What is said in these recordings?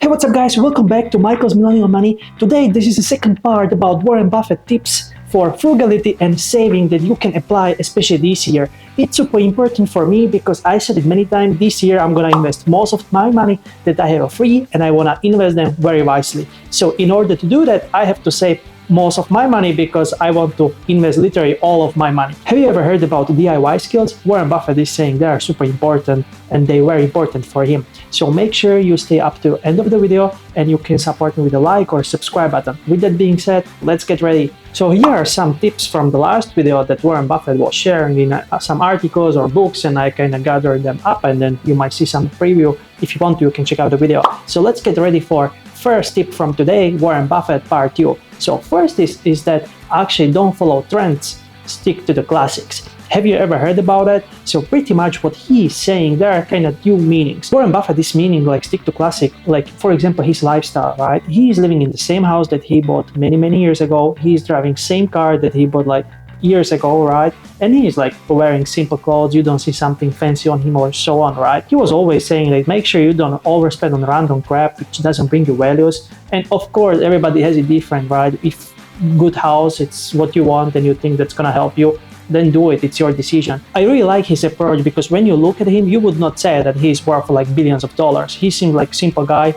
Hey, what's up guys? Welcome back to Michael's Millennial Money. Today, this is the second part about Warren Buffett tips for frugality and saving that you can apply, especially this year. It's super important for me because I said it many times. This year, I'm gonna invest most of my money that I have free and I wanna invest them very wisely. So in order to do that, I have to save most of my money because I want to invest literally all of my money. Have you ever heard about DIY skills? Warren Buffett is saying they are super important and they were important for him. So make sure you stay up to the end of the video and you can support me with a like or subscribe button. With that being said, let's get ready. So here are some tips from the last video that Warren Buffett was sharing in some articles or books, and I kind of gathered them up, and then you might see some preview. If you want to, you can check out the video. So let's get ready for first tip from today, Warren Buffett part 2. So first is that actually don't follow trends, stick to the classics. Have you ever heard about it? So pretty much what he's saying, there are kind of two meanings. Warren Buffett is meaning like stick to classic, like for example his lifestyle, right? He's living in the same house that he bought many years ago. He's driving same car that he bought like years ago, right? And he's like wearing simple clothes. You don't see something fancy on him or so on, right? He was always saying like make sure you don't overspend on random crap which doesn't bring you values. And of course everybody has it different, right? If good house, it's what you want and you think that's gonna help you, then do it. It's your decision. I really like his approach because when you look at him, you would not say that he's worth like billions of dollars. He seems like simple guy.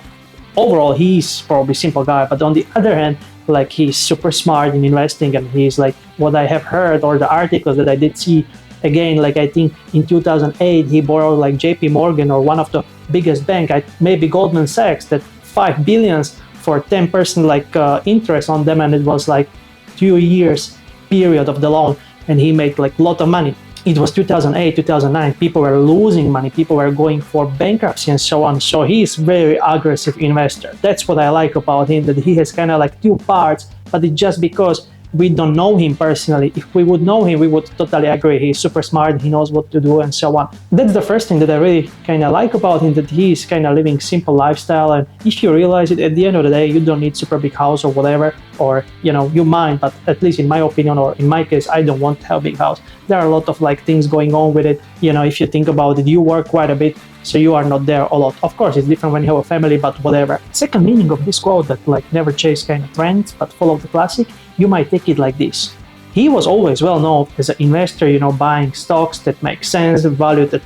Overall, he's probably simple guy, but on the other hand, like he's super smart in investing, and he's like what I have heard or the articles that I did see. Again, like I think in 2008 he borrowed like JP Morgan or one of the biggest bank, maybe Goldman Sachs, that 5 billions for 10% like interest on them, and it was like 2 years period of the loan, and he made like a lot of money. It was 2008, 2009, people were losing money, people were going for bankruptcy and so on. So he is very aggressive investor. That's what I like about him, that he has kind of like two parts, but it's just because we don't know him personally. If we would know him, we would totally agree. He's super smart, he knows what to do and so on. That's the first thing that I really kind of like about him, that he's kind of living simple lifestyle. And if you realize it, at the end of the day, you don't need super big house or whatever, or you might, but at least in my opinion, or in my case, I don't want to have a big house. There are a lot of like things going on with it. If you think about it, you work quite a bit, so you are not there a lot. Of course, it's different when you have a family, but whatever. Second meaning of this quote, that like never chase kind of trends, but follow the classic, you might take it like this. He was always well known as an investor, buying stocks that make sense, valued at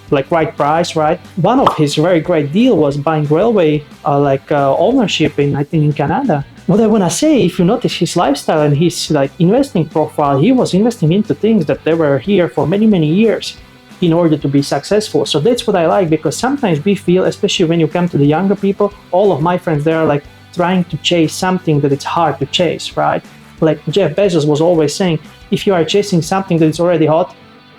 like right price, right? One of his very great deal was buying railway ownership in Canada. What I want to say, if you notice his lifestyle and his like investing profile, he was investing into things that they were here for many years in order to be successful. So that's what I like, because sometimes we feel, especially when you come to the younger people, all of my friends, they are like trying to chase something that it's hard to chase, right? Like Jeff Bezos was always saying, if you are chasing something that is already hot,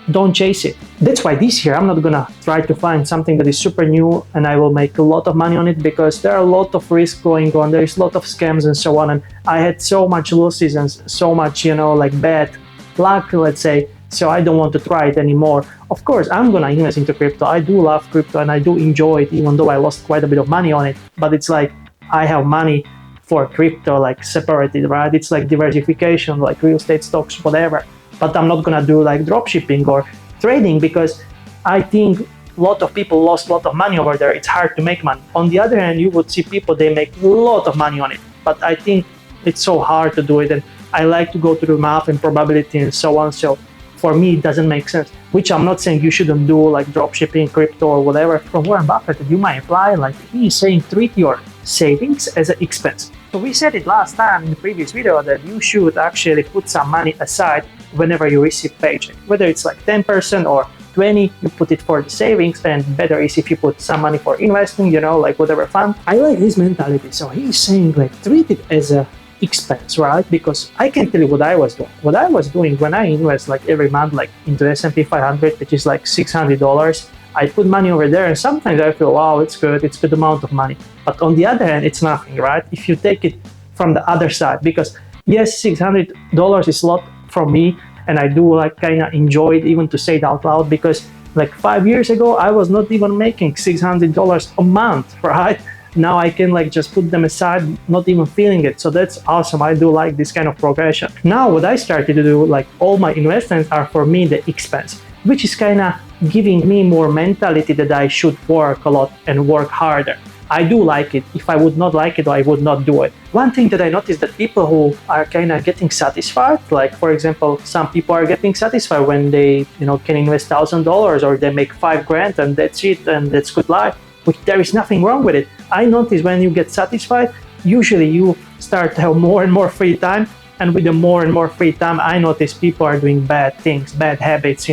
don't chase it. That's why this year I'm not gonna try to find something that is super new and I will make a lot of money on it, because there are a lot of risk going on. There is a lot of scams and so on, and I had so much losses and so much like bad luck, let's say. So I don't want to try it anymore. Of course, I'm gonna invest into crypto. I do love crypto and I do enjoy it, even though I lost quite a bit of money on it. But it's like I have money for crypto like separated, right? It's like diversification, like real estate, stocks, whatever. But I'm not gonna do like drop shipping or trading, because I think a lot of people lost a lot of money over there. It's hard to make money. On the other hand, you would see people, they make a lot of money on it. But I think it's so hard to do it, and I like to go through math and probability and so on. So for me, it doesn't make sense, which I'm not saying you shouldn't do like drop shipping, crypto or whatever. From Warren Buffett, you might apply, like he's saying, treat your savings as an expense. So we said it last time in the previous video that you should actually put some money aside whenever you receive paycheck, whether it's like 10% or 20, you put it for the savings, and better is if you put some money for investing, like whatever fund. I like his mentality. So he's saying like treat it as a expense, right? Because I can tell you what I was doing. What I was doing when I invest like every month, like into S&P 500, which is like $600, I put money over there, and sometimes I feel, wow, it's good amount of money. But on the other hand, it's nothing, right? If you take it from the other side, because yes, $600 is a lot for me, and I do like kind of enjoy it, even to say it out loud, because like 5 years ago, I was not even making $600 a month, right? Now I can like just put them aside, not even feeling it. So that's awesome. I do like this kind of progression. Now what I started to do, like all my investments are for me the expense, which is kind of giving me more mentality that I should work a lot and work harder. I do like it. If I would not like it, I would not do it. One thing that I noticed that people who are kind of getting satisfied, like for example, some people are getting satisfied when they, can invest $1,000 or they make $5,000 and that's it and that's good life. Which there is nothing wrong with it. I notice when you get satisfied, usually you start to have more and more free time. And with the more and more free time, I notice people are doing bad things, bad habits,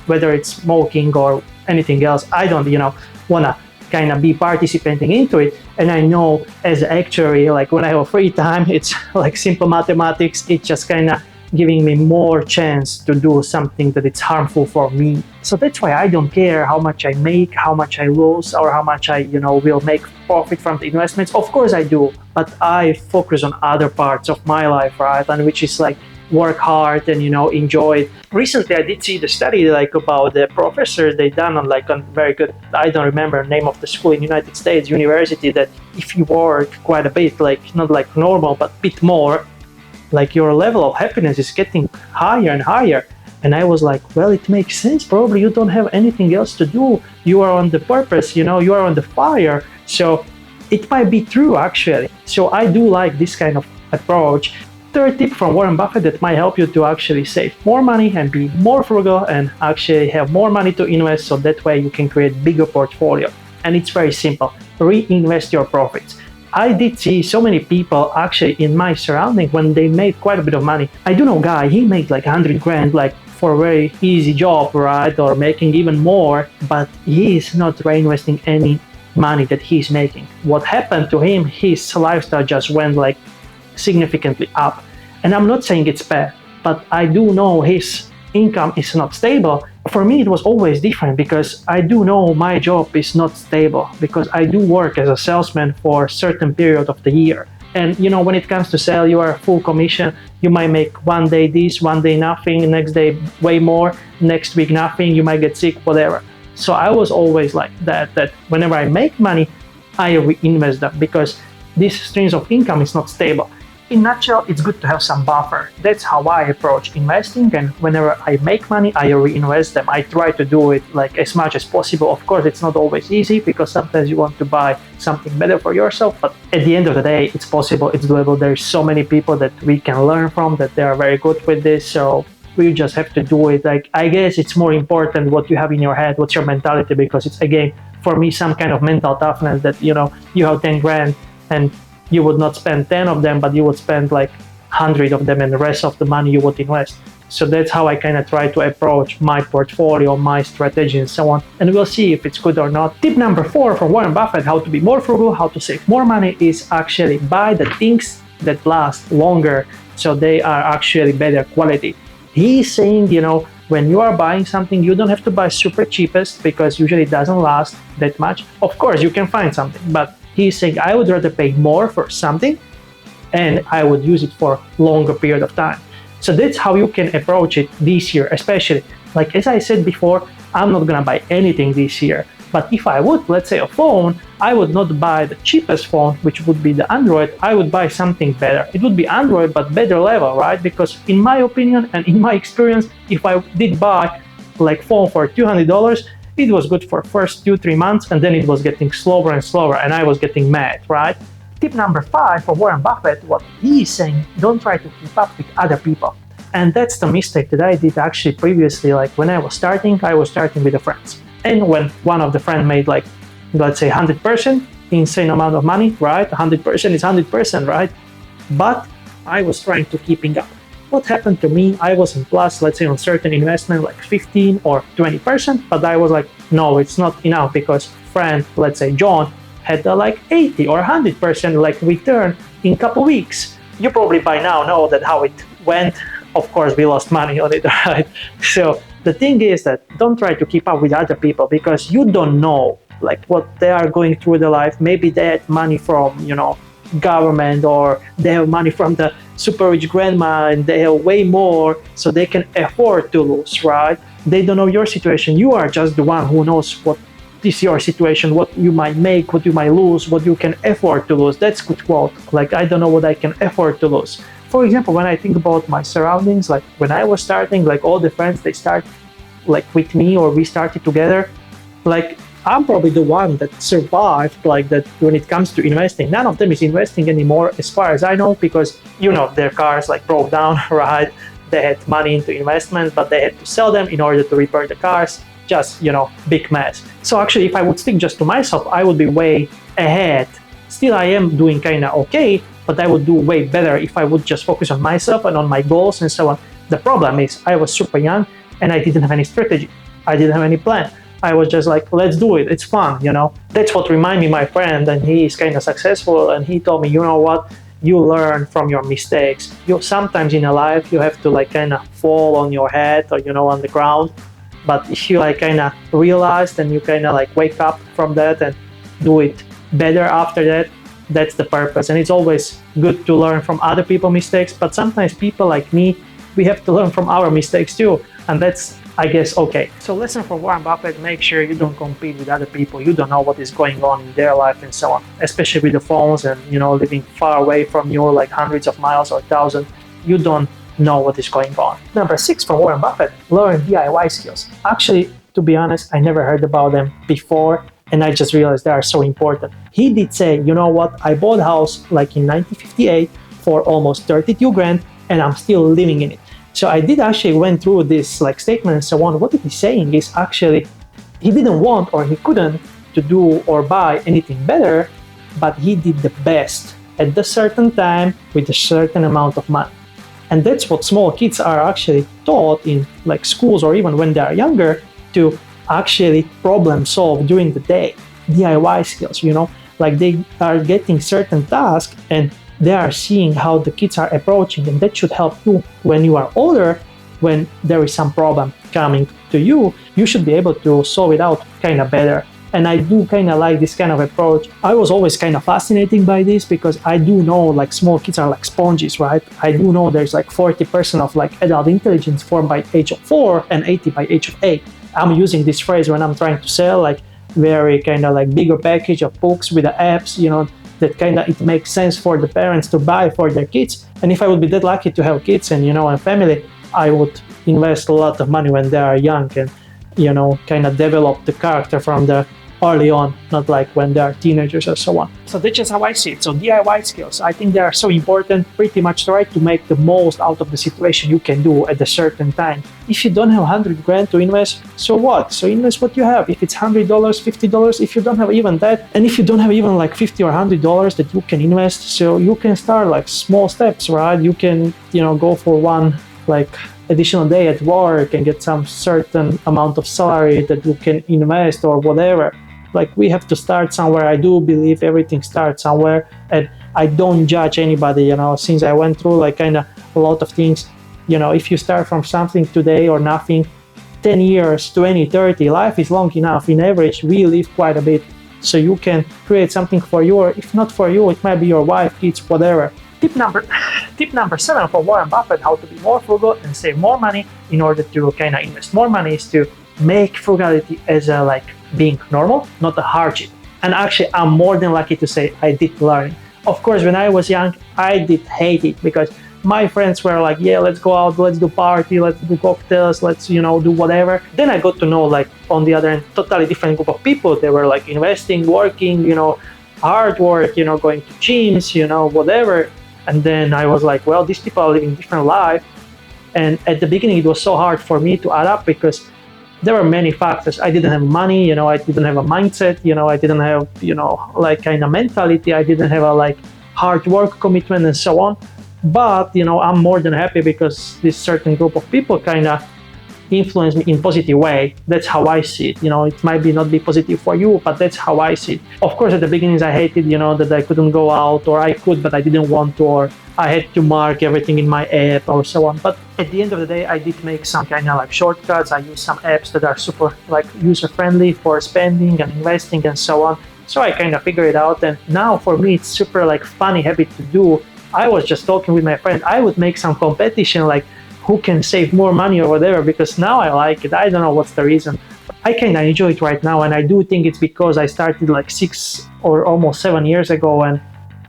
whether it's smoking or anything else. I don't, want to kind of be participating into it. And I know as an actuary, like when I have free time, it's like simple mathematics. It's just kind of giving me more chance to do something that it's harmful for me. So that's why I don't care how much I make, how much I lose, or how much I, will make profit from the investments. Of course I do, but I focus on other parts of my life, right? And which is like work hard and, enjoy it. Recently, I did see the study like about the professors they done on like on very good, I don't remember the name of the school in United States, university, that if you work quite a bit, like not like normal, but a bit more, like your level of happiness is getting higher and higher. And I was like, well, it makes sense. Probably you don't have anything else to do. You are on the purpose, you are on the fire. So it might be true, actually. So I do like this kind of approach. Third tip from Warren Buffett that might help you to actually save more money and be more frugal and actually have more money to invest. So that way you can create bigger portfolio. And it's very simple. Reinvest your profits. I did see so many people actually in my surrounding when they made quite a bit of money. I do know a guy, he made like $100,000 like for a very easy job, right? Or making even more, but he is not reinvesting any money that he's making. What happened to him, his lifestyle just went like significantly up. And I'm not saying it's bad, but I do know his income is not stable. For me, it was always different because I do know my job is not stable because I do work as a salesman for a certain period of the year. And when it comes to sale, you are full commission. You might make one day this, one day nothing, next day way more, next week nothing, you might get sick, whatever. So I was always like that whenever I make money, I reinvest them because these streams of income is not stable. In a nutshell, it's good to have some buffer. That's how I approach investing, and whenever I make money, I reinvest them. I try to do it like as much as possible. Of course, it's not always easy because sometimes you want to buy something better for yourself, but at the end of the day, it's possible, it's doable. There's so many people that we can learn from that they are very good with this, so we just have to do it. Like, I guess it's more important what you have in your head, what's your mentality, because it's, again, for me, some kind of mental toughness that, you have 10 grand and you would not spend 10 of them, but you would spend like 100 of them and the rest of the money you would invest. So that's how I kind of try to approach my portfolio, my strategy and so on. And we'll see if it's good or not. Tip number 4 from Warren Buffett, how to be more frugal, how to save more money, is actually buy the things that last longer. So they are actually better quality. He's saying, when you are buying something, you don't have to buy super cheapest because usually it doesn't last that much. Of course, you can find something, but he's saying, I would rather pay more for something and I would use it for a longer period of time. So that's how you can approach it this year, especially. Like, as I said before, I'm not going to buy anything this year. But if I would, let's say a phone, I would not buy the cheapest phone, which would be the Android. I would buy something better. It would be Android, but better level, right? Because in my opinion and in my experience, if I did buy like phone for $200, it was good for first 2-3 months, and then it was getting slower and slower, and I was getting mad, right? Tip number 5 for Warren Buffett, what he's saying, don't try to keep up with other people. And that's the mistake that I did actually previously. Like when I was starting with the friends. And when one of the friends made like, let's say 100%, insane amount of money, right? 100% is 100%, right? But I was trying to keeping up. What happened to me, I was in plus, let's say on certain investment, like 15 or 20%, but I was like, no, it's not enough because friend, let's say John, had like 80 or 100% like return in a couple weeks. You probably by now know that how it went. Of course, we lost money on it, right? So the thing is that don't try to keep up with other people because you don't know like what they are going through their life. Maybe they had money from, government, or they have money from the super rich grandma and they have way more, so they can afford to lose, right? They don't know your situation. You are just the one who knows what is your situation, what you might make, what you might lose, what you can afford to lose. That's good quote. Like, I don't know what I can afford to lose. For example, when I think about my surroundings, like when I was starting, like all the friends, they start like with me or we started together, like I'm probably the one that survived like that when it comes to investing. None of them is investing anymore as far as I know, because their cars like broke down, right? They had money into investments, but they had to sell them in order to repair the cars. Just, big mess. So actually, if I would stick just to myself, I would be way ahead. Still, I am doing kind of okay, but I would do way better if I would just focus on myself and on my goals and so on. The problem is I was super young and I didn't have any strategy. I didn't have any plan. I was just like, let's do it. It's fun, That's what reminded me my friend, and he is kind of successful. And he told me, you know what? You learn from your mistakes. Sometimes in a life you have to like kind of fall on your head or on the ground. But if you like kind of realize, then you kind of like wake up from that and do it better after that. That's the purpose. And it's always good to learn from other people's mistakes. But sometimes people like me, we have to learn from our mistakes too. And that's, I guess, okay. So lesson from Warren Buffett: make sure you don't compete with other people. You don't know what is going on in their life and so on, especially with the phones and, living far away from you, like hundreds of miles or thousands. You don't know what is going on. Number 6 from Warren Buffett: learn DIY skills. Actually, to be honest, I never heard about them before, and I just realized they are so important. He did say, you know what, I bought a house like in 1958 for almost 32 grand, and I'm still living in it. So I did actually went through this like statement and so on. What he's saying is actually he didn't want or he couldn't to do or buy anything better, but he did the best at the certain time with a certain amount of money. And that's what small kids are actually taught in like schools or even when they are younger, to actually problem solve during the day. DIY skills, like they are getting certain tasks and they are seeing how the kids are approaching, and that should help you when you are older. When there is some problem coming to you, you should be able to solve it out kind of better. And I do kind of like this kind of approach. I was always kind of fascinated by this because I do know like small kids are like sponges, right? I do know there's like 40% of like adult intelligence formed by age of 4 and 80 by age of 8. I'm using this phrase when I'm trying to sell like very kind of like bigger package of books with the apps, that kind of it makes sense for the parents to buy for their kids. And if I would be that lucky to have kids and, a family, I would invest a lot of money when they are young and, kind of develop the character from the early on, not like when they are teenagers or so on. So that's just how I see it. So DIY skills, I think they are so important. Pretty much try to make the most out of the situation you can do at a certain time. If you don't have 100 grand to invest, so what? So invest what you have. If it's $100, $50, if you don't have even that, and if you don't have even like $50 or $100 that you can invest, so you can start like small steps, right? You can, go for one like additional day at work and get some certain amount of salary that you can invest or whatever. Like we have to start somewhere. I do believe everything starts somewhere, and I don't judge anybody, since I went through like kind of a lot of things. If you start from something today or nothing, 10 years, 20, 30, life is long enough. In average, we live quite a bit. So you can create something for you, or if not for you, it might be your wife, kids, whatever. Tip number 7 for Warren Buffett: how to be more frugal and save more money in order to kind of invest more money, is to make frugality as a like being normal, not a hardship. And actually, I'm more than lucky to say I did learn it. Of course, when I was young, I did hate it because my friends were like, yeah, let's go out, let's do party, let's do cocktails, let's, do whatever. Then I got to know, like, on the other end, totally different group of people. They were like investing, working, hard work, going to gyms, whatever. And then I was like, well, these people are living different life. And at the beginning, it was so hard for me to add up because there were many factors. I didn't have money, I didn't have a mindset, I didn't have, like kind of mentality. I didn't have a like hard work commitment and so on. But, I'm more than happy because this certain group of people kind of influenced me in positive way. That's how I see it. It might be not be positive for you, but that's how I see it. Of course, at the beginnings, I hated, that I couldn't go out, or I could, but I didn't want to, or I had to mark everything in my app or so on. But at the end of the day, I did make some kind of like shortcuts. I use some apps that are super like user-friendly for spending and investing and so on. So I kind of figured it out. And now for me, it's super like funny habit to do. I was just talking with my friend. I would make some competition like who can save more money or whatever, because now I like it. I don't know what's the reason. I kind of enjoy it right now. And I do think it's because I started like 6 or almost 7 years ago. And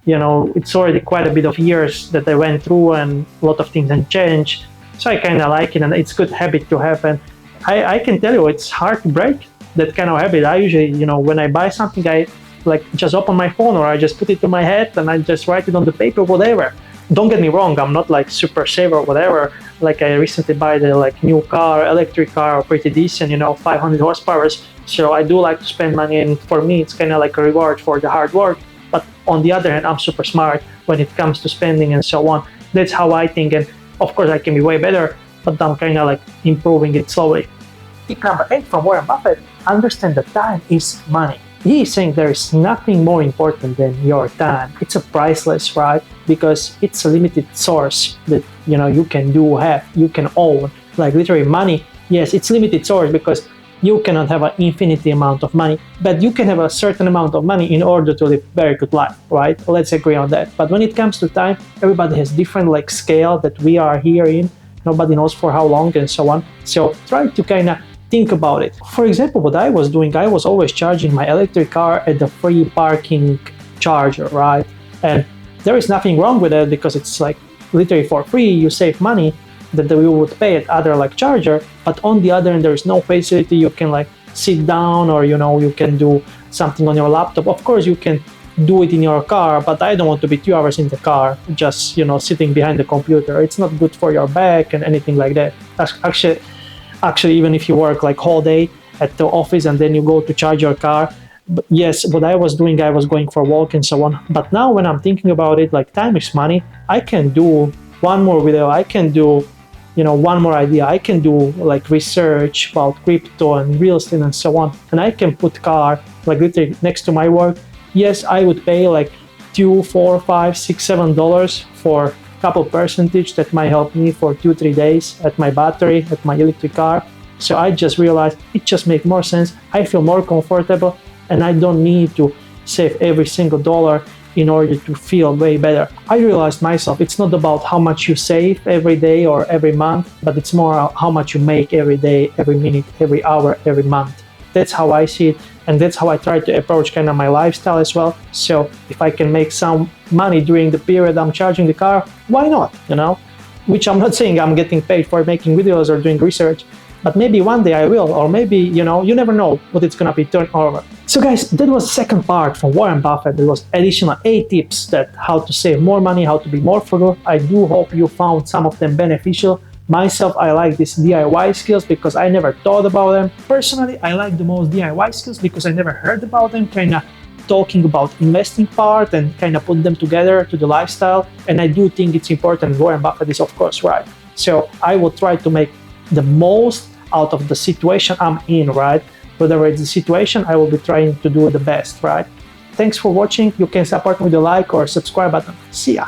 it's already quite a bit of years that I went through and a lot of things have changed. So I kind of like it, and it's good habit to have. And I can tell you, it's hard to break. that kind of habit. I usually, when I buy something, I like just open my phone or I just put it to my head and I just write it on the paper, whatever. Don't get me wrong, I'm not like super saver or whatever. Like I recently buy the like new car, electric car, pretty decent, 500 horsepower. So I do like to spend money, and for me it's kind of like a reward for the hard work. But on the other hand, I'm super smart when it comes to spending and so on. That's how I think, and of course I can be way better, but I'm kind of like improving it slowly. Tip number 8 from Warren Buffett: understand that time is money. He is saying there is nothing more important than your time. It's a priceless, right? Because it's a limited source that you can you can own. Like literally money, yes, it's limited source because you cannot have an infinity amount of money, but you can have a certain amount of money in order to live very good life, right? Let's agree on that. But when it comes to time, everybody has different like scale that we are here in. Nobody knows for how long and so on. So try to kind of think about it. For example, what I was doing, I was always charging my electric car at the free parking charger, right? And there is nothing wrong with it because it's like literally for free, you save money that we would pay at other like charger. But on the other end, there is no facility. You can like sit down or, you can do something on your laptop. Of course, you can do it in your car, but I don't want to be 2 hours in the car, just, sitting behind the computer. It's not good for your back and anything like that. Actually, even if you work like whole day at the office and then you go to charge your car, but yes, what I was doing, I was going for a walk and so on. But now when I'm thinking about it, like time is money. I can do one more video. I can do, one more idea. I can do like research about crypto and real estate and so on. And I can put car like literally next to my work. Yes, I would pay like $2, $4, $5, $6, $7 for couple percentage that might help me for 2-3 days at my battery, at my electric car. So I just realized it just makes more sense. I feel more comfortable and I don't need to save every single dollar in order to feel way better. I realized myself, it's not about how much you save every day or every month, but it's more how much you make every day, every minute, every hour, every month. That's how I see it, and that's how I try to approach kind of my lifestyle as well. So if I can make some money during the period I'm charging the car, why not, Which I'm not saying I'm getting paid for making videos or doing research, but maybe one day I will, or maybe, you never know what it's gonna be turned over. So guys, that was the second part from Warren Buffett. There was additional 8 tips that how to save more money, how to be more frugal. I do hope you found some of them beneficial. Myself, I like these DIY skills because I never thought about them. Personally, I like the most DIY skills because I never heard about them, kind of talking about investing part and kind of put them together to the lifestyle. And I do think it's important. Warren Buffett is of course right. So I will try to make the most out of the situation I'm in, right? Whatever it's the situation, I will be trying to do the best, right? Thanks for watching. You can support me with a like or subscribe button. See ya.